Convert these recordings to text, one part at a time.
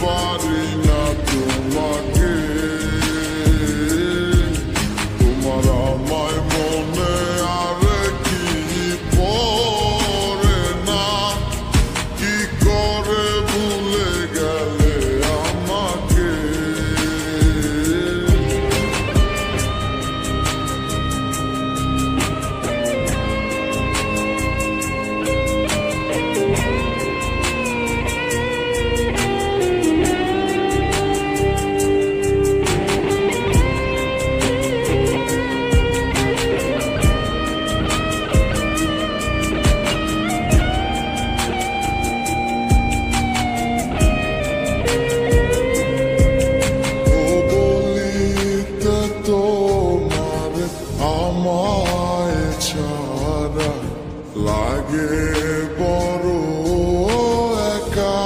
পারি না তোমাকে, তোমার আমায় মনে আর কি পড়ে না, কি করে ভুলে গেলে আমাকে। আমায় ছাড়া লাগে বড় একা,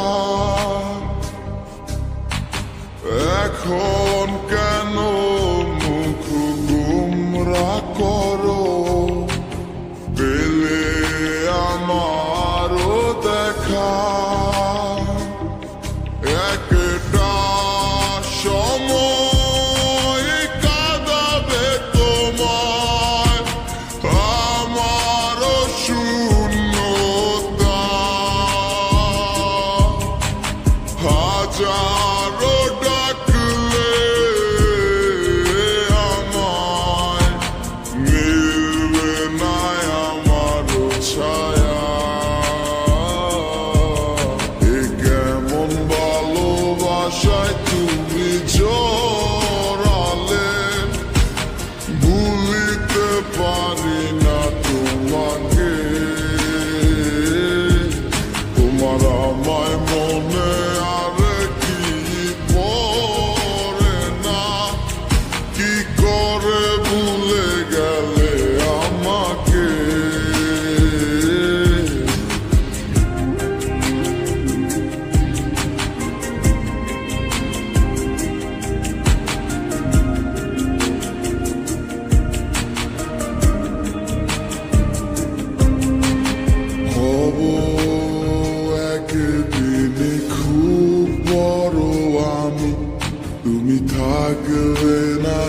এখন কেন মুখ গুমরা করো, পেলে আমারও দেখা। একটা সময় কাঁদাবে তোমায় আমারও শূন্যতা, হাজারো ডাকলে আমায় মিলবে না আমারও ছায়া। এ কেমন ভালোবাসায় তুমি জড়ালে, ভুলিতে পারি না তোমাকে, তোমার আমায় মনে আর কি পড়ে না, কি করে ভুলে গেলে আমাকে। হব একদিনে খুব বড় আমি, তুমি থাকবে না